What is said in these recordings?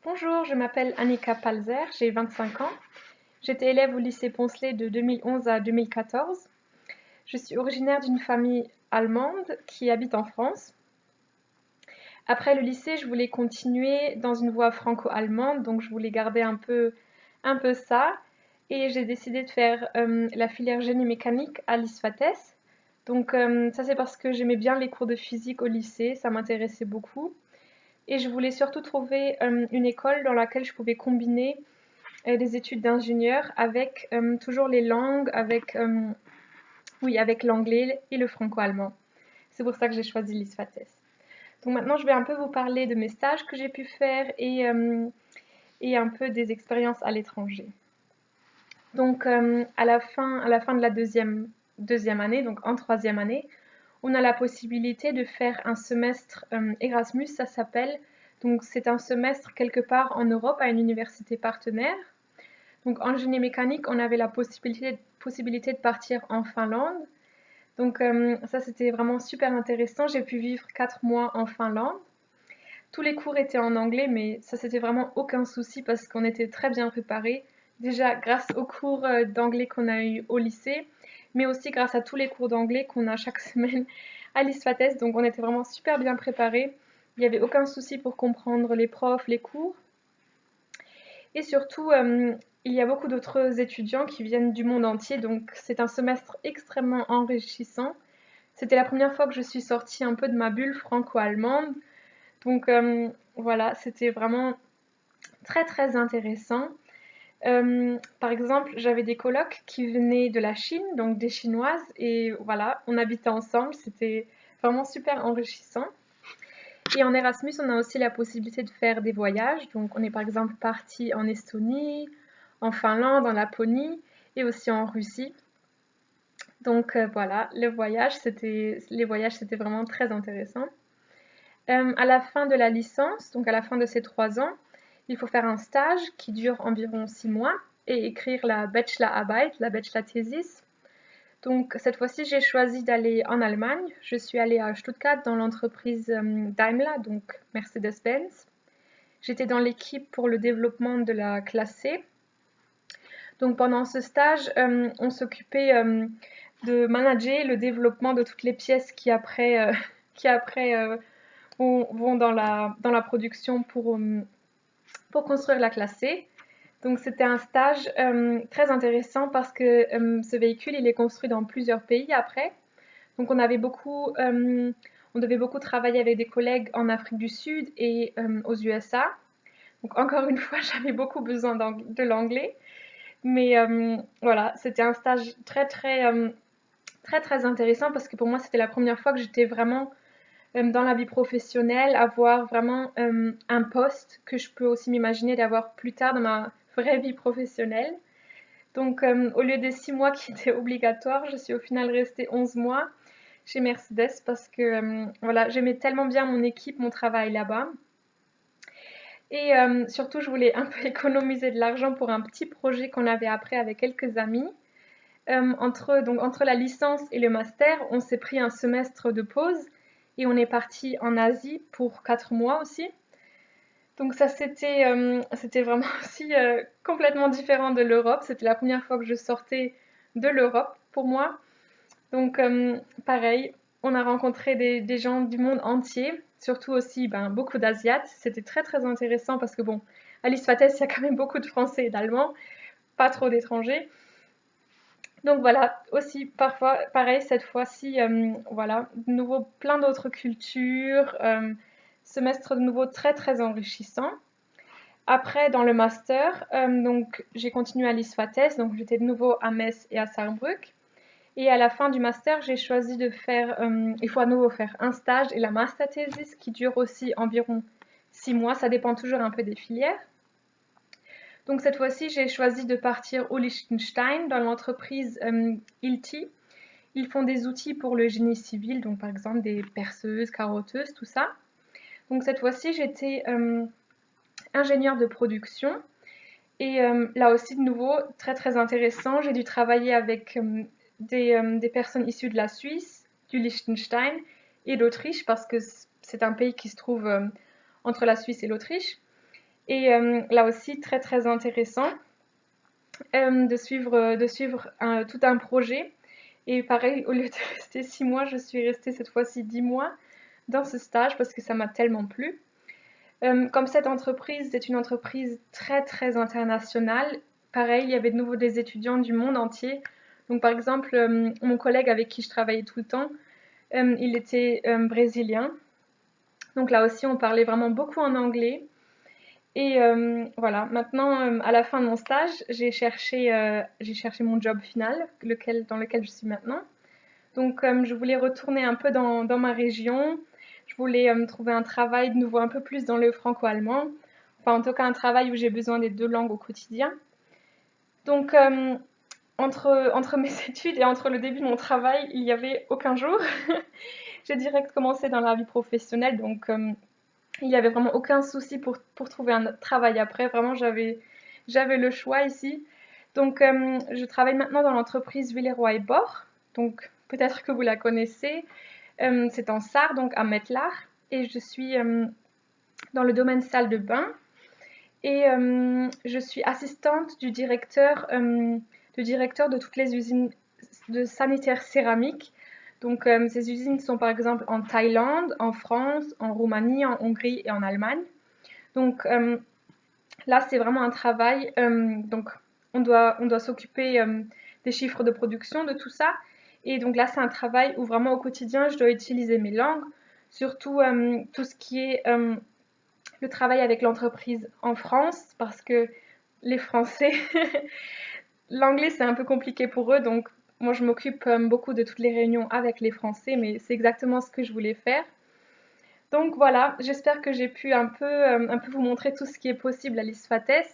Bonjour, je m'appelle Annika Palzer, j'ai 25 ans. J'étais élève au lycée Poncelet de 2011 à 2014. Je suis originaire d'une famille allemande qui habite en France. Après le lycée, je voulais continuer dans une voie franco-allemande, donc je voulais garder un peu ça. Et j'ai décidé de faire la filière génie mécanique à l'ISFATES. Donc ça c'est parce que j'aimais bien les cours de physique au lycée, ça m'intéressait beaucoup. Et je voulais surtout trouver une école dans laquelle je pouvais combiner des études d'ingénieur avec toujours les langues, avec l'anglais et le franco-allemand. C'est pour ça que j'ai choisi l'ISFATES. Donc maintenant, je vais un peu vous parler de mes stages que j'ai pu faire et un peu des expériences à l'étranger. Donc à la fin de la deuxième année, donc en troisième année, on a la possibilité de faire un semestre Erasmus, ça s'appelle. Donc c'est un semestre quelque part en Europe à une université partenaire. Donc en génie mécanique, on avait la possibilité de partir en Finlande. Donc ça, c'était vraiment super intéressant. J'ai pu vivre 4 mois en Finlande. Tous les cours étaient en anglais, mais ça, c'était vraiment aucun souci parce qu'on était très bien préparés. Déjà grâce aux cours d'anglais qu'on a eu au lycée, mais aussi grâce à tous les cours d'anglais qu'on a chaque semaine à l'ISFATES. Donc on était vraiment super bien préparés. Il n'y avait aucun souci pour comprendre les profs, les cours. Et surtout, il y a beaucoup d'autres étudiants qui viennent du monde entier, donc c'est un semestre extrêmement enrichissant. C'était la première fois que je suis sortie un peu de ma bulle franco-allemande, donc voilà, c'était vraiment très très intéressant. Par exemple, j'avais des colocs qui venaient de la Chine, donc des Chinoises, et voilà, on habitait ensemble, c'était vraiment super enrichissant. Et en Erasmus, on a aussi la possibilité de faire des voyages. Donc, on est par exemple parti en Estonie, en Finlande, en Laponie et aussi en Russie. Donc voilà, les voyages, c'était vraiment très intéressant. À la fin de la licence, donc à la fin de ces 3 ans, il faut faire un stage qui dure environ 6 mois et écrire la Bachelorarbeit, la Bachelor-Thesis. Donc cette fois-ci, j'ai choisi d'aller en Allemagne. Je suis allée à Stuttgart dans l'entreprise Daimler, donc Mercedes-Benz. J'étais dans l'équipe pour le développement de la classe C. Donc pendant ce stage, on s'occupait de manager le développement de toutes les pièces qui après vont dans la production pour construire la classe C. Donc c'était un stage très intéressant parce que ce véhicule il est construit dans plusieurs pays après. Donc on devait beaucoup travailler avec des collègues en Afrique du Sud et aux USA. Donc encore une fois, j'avais beaucoup besoin de l'anglais. Mais voilà, c'était un stage très très très très intéressant parce que pour moi c'était la première fois que j'étais vraiment dans la vie professionnelle, avoir vraiment un poste que je peux aussi m'imaginer d'avoir plus tard dans ma vraie vie professionnelle. Donc au lieu des 6 mois qui étaient obligatoires, je suis au final restée 11 mois chez Mercedes parce que voilà, j'aimais tellement bien mon équipe, mon travail là-bas. Et surtout, je voulais un peu économiser de l'argent pour un petit projet qu'on avait après avec quelques amis. Donc entre la licence et le master, on s'est pris un semestre de pause et on est parti en Asie pour 4 mois aussi. Donc ça, c'était vraiment aussi complètement différent de l'Europe. C'était la première fois que je sortais de l'Europe pour moi. Donc pareil, on a rencontré des gens du monde entier, surtout aussi beaucoup d'Asiates. C'était très très intéressant parce que bon, à l'ISFATES, il y a quand même beaucoup de Français et d'Allemands, pas trop d'étrangers. Donc voilà, aussi parfois, pareil, cette fois-ci, voilà, de nouveau plein d'autres cultures, semestre de nouveau très très enrichissant. Après, dans le master, donc j'ai continué à l'ISFATES, donc j'étais de nouveau à Metz et à Sarrebruck. Et à la fin du master, j'ai choisi de faire, il faut à nouveau faire un stage et la master thesis qui dure aussi environ 6 mois, ça dépend toujours un peu des filières. Donc cette fois-ci, j'ai choisi de partir au Liechtenstein dans l'entreprise ILTI. Ils font des outils pour le génie civil, donc par exemple des perceuses, carotteuses, tout ça. Donc cette fois-ci, j'étais ingénieure de production. Et là aussi, de nouveau, très très intéressant. J'ai dû travailler avec des personnes issues de la Suisse, du Liechtenstein et d'Autriche, parce que c'est un pays qui se trouve entre la Suisse et l'Autriche. Et là aussi, très très intéressant de suivre tout un projet. Et pareil, au lieu de rester 6 mois, je suis restée cette fois-ci 10 mois dans ce stage parce que ça m'a tellement plu. Comme cette entreprise, c'est une entreprise très très internationale. Pareil, il y avait de nouveau des étudiants du monde entier. Donc par exemple, mon collègue avec qui je travaillais tout le temps, il était brésilien. Donc là aussi, on parlait vraiment beaucoup en anglais. Et voilà, maintenant, à la fin de mon stage, j'ai cherché mon job final, dans lequel je suis maintenant. Donc, je voulais retourner un peu dans ma région. Je voulais trouver un travail de nouveau un peu plus dans le franco-allemand. Enfin, en tout cas, un travail où j'ai besoin des deux langues au quotidien. Donc, entre mes études et entre le début de mon travail, il n'y avait aucun jour. J'ai direct commencé dans la vie professionnelle, donc il n'y avait vraiment aucun souci pour trouver un travail après. Vraiment, j'avais le choix ici. Donc, je travaille maintenant dans l'entreprise Villeroy et Boch. Donc, peut-être que vous la connaissez. C'est en Sarre, donc à Metlar. Et je suis dans le domaine salle de bain. Et je suis assistante du directeur de toutes les usines de sanitaires céramiques. Donc, ces usines sont par exemple en Thaïlande, en France, en Roumanie, en Hongrie et en Allemagne. Donc, là, c'est vraiment un travail. Donc, on doit s'occuper des chiffres de production, de tout ça. Et donc là, c'est un travail où vraiment au quotidien, je dois utiliser mes langues, surtout tout ce qui est le travail avec l'entreprise en France, parce que les Français, l'anglais, c'est un peu compliqué pour eux. Donc, moi, je m'occupe beaucoup de toutes les réunions avec les Français, mais c'est exactement ce que je voulais faire. Donc voilà, j'espère que j'ai pu un peu vous montrer tout ce qui est possible à l'ISFATES.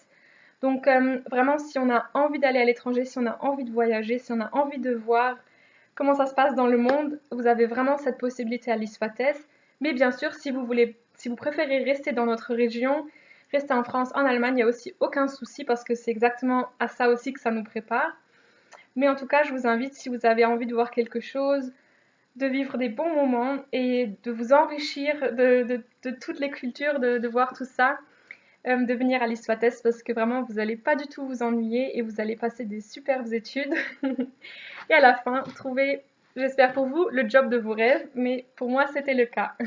Donc vraiment, si on a envie d'aller à l'étranger, si on a envie de voyager, si on a envie de voir comment ça se passe dans le monde, vous avez vraiment cette possibilité à l'ISFATES. Mais bien sûr, si vous préférez rester dans notre région, rester en France, en Allemagne, il n'y a aussi aucun souci parce que c'est exactement à ça aussi que ça nous prépare. Mais en tout cas, je vous invite, si vous avez envie de voir quelque chose, de vivre des bons moments et de vous enrichir de toutes les cultures, de voir tout ça, de venir à l'ISFATES parce que vraiment vous n'allez pas du tout vous ennuyer et vous allez passer des superbes études et à la fin trouver, j'espère pour vous, le job de vos rêves, mais pour moi c'était le cas.